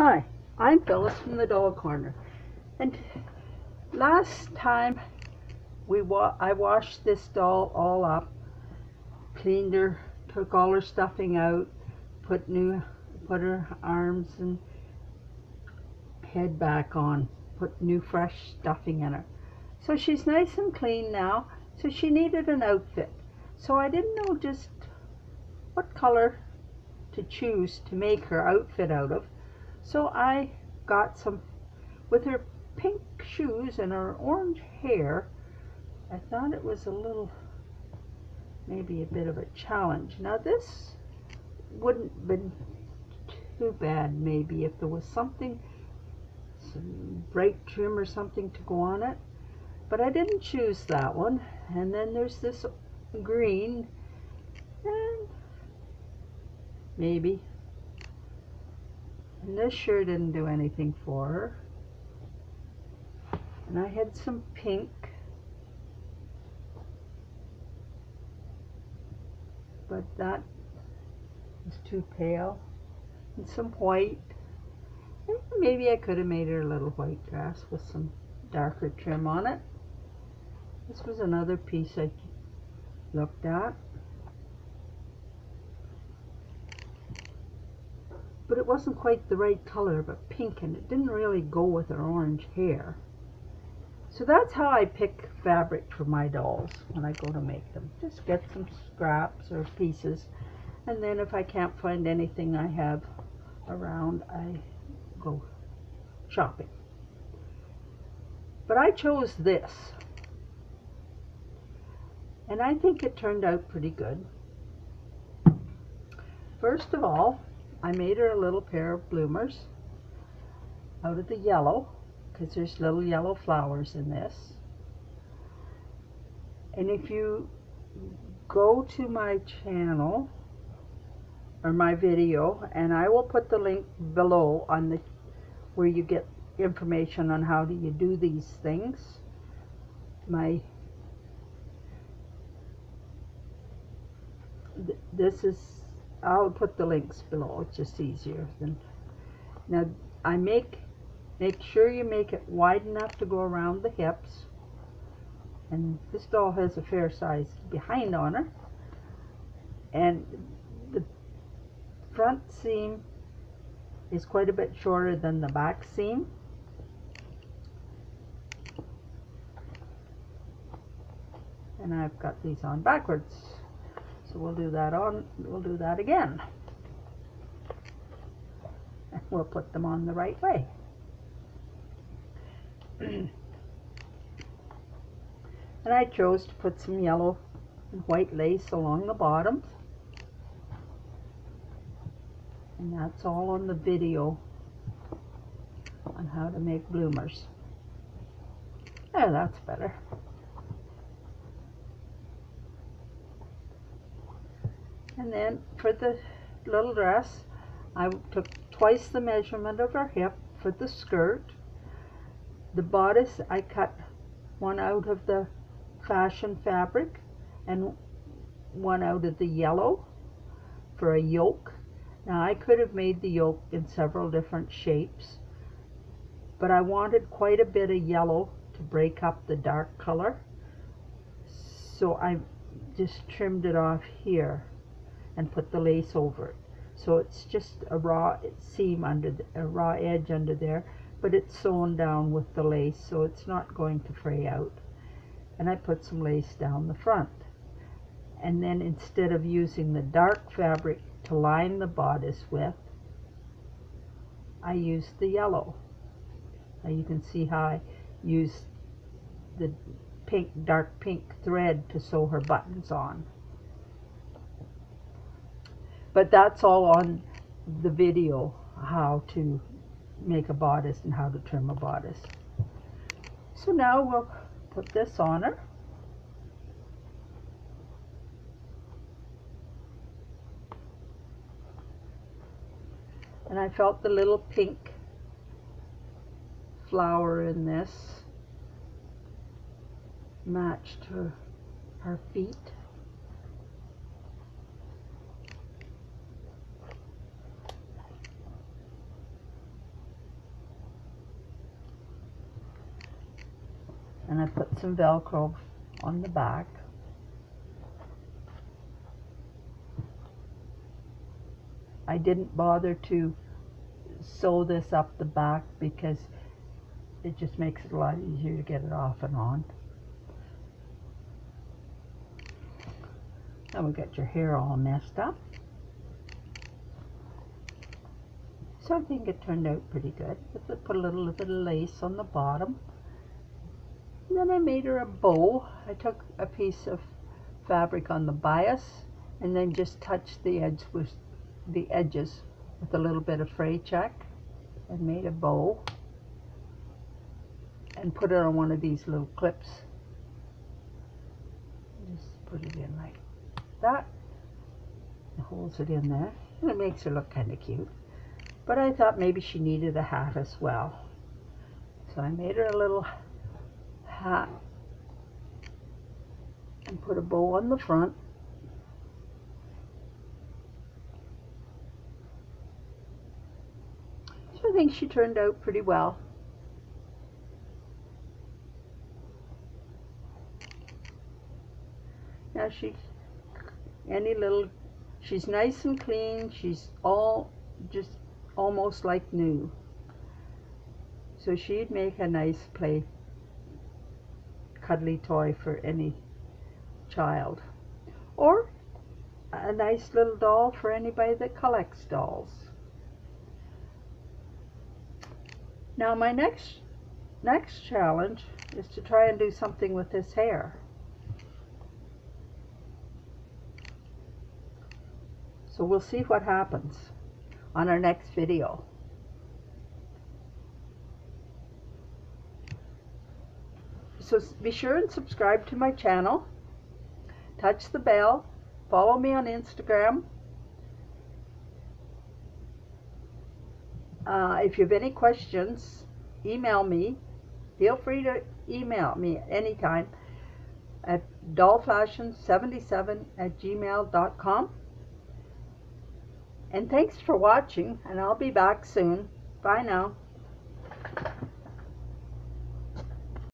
Hi, I'm Phyllis from the Doll Corner, and last time I washed this doll all up, cleaned her, took all her stuffing out, put her arms and head back on, put new fresh stuffing in her. So she's nice and clean now, so she needed an outfit. So I didn't know just what color to choose to make her outfit out of. So I got some, with her pink shoes and her orange hair, I thought it was maybe a bit of a challenge. Now this wouldn't have been too bad maybe if there was some bright trim or something to go on it, but I didn't choose that one. And then there's this green, and maybe, and this sure didn't do anything for her. And I had some pink, but that was too pale, and some white. And maybe I could have made her a little white dress with some darker trim on it. This was another piece I looked at, but it wasn't quite the right color, but pink, and it didn't really go with her orange hair. So that's how I pick fabric for my dolls when I go to make them. Just get some scraps or pieces, and then if I can't find anything I have around, I go shopping. But I chose this, and I think it turned out pretty good. First of all, I made her a little pair of bloomers out of the yellow, because there's little yellow flowers in this. And if you go to my channel or my video, and I will put the link below on where you get information on how do you do these things. I'll put the links below. It's just easier than. Now make sure you make it wide enough to go around the hips, and this doll has a fair size behind on her, and the front seam is quite a bit shorter than the back seam. And I've got these on backwards, so we'll do that again, and we'll put them on the right way. And I chose to put some yellow and white lace along the bottoms, and that's all on the video on how to make bloomers. Oh, that's better. And then for the little dress, I took twice the measurement of her hip for the skirt. The bodice, I cut one out of the fashion fabric and one out of the yellow for a yoke. Now I could have made the yoke in several different shapes, but I wanted quite a bit of yellow to break up the dark color, so I just trimmed it off here and put the lace over it. So it's just a raw seam a raw edge under there, but it's sewn down with the lace, so it's not going to fray out. And I put some lace down the front. And then instead of using the dark fabric to line the bodice with, I used the yellow. Now you can see how I used the dark pink thread to sew her buttons on. But that's all on the video, how to make a bodice and how to trim a bodice. So now we'll put this on her. And I felt the little pink flower in this matched her feet. and I put some Velcro on the back. I didn't bother to sew this up the back because it just makes it a lot easier to get it off and on. Now we got your hair all messed up. So I think it turned out pretty good. I put a little bit of lace on the bottom. And then I made her a bow. I took a piece of fabric on the bias and then just touched the edges with a little bit of fray check and made a bow and put it on one of these little clips. Just put it in like that. It holds it in there and it makes her look kind of cute. But I thought maybe she needed a hat as well. So I made her a little hat and put a bow on the front. So I think she turned out pretty well. Now she's nice and clean. She's just almost like new. So she'd make a nice play cuddly toy for any child, or a nice little doll for anybody that collects dolls. Now my next challenge is to try and do something with this hair. So we'll see what happens on our next video. So be sure and subscribe to my channel, touch the bell, follow me on Instagram. If you have any questions, email me. Feel free to email me anytime at dollfashion77@gmail.com. And thanks for watching, and I'll be back soon. Bye now.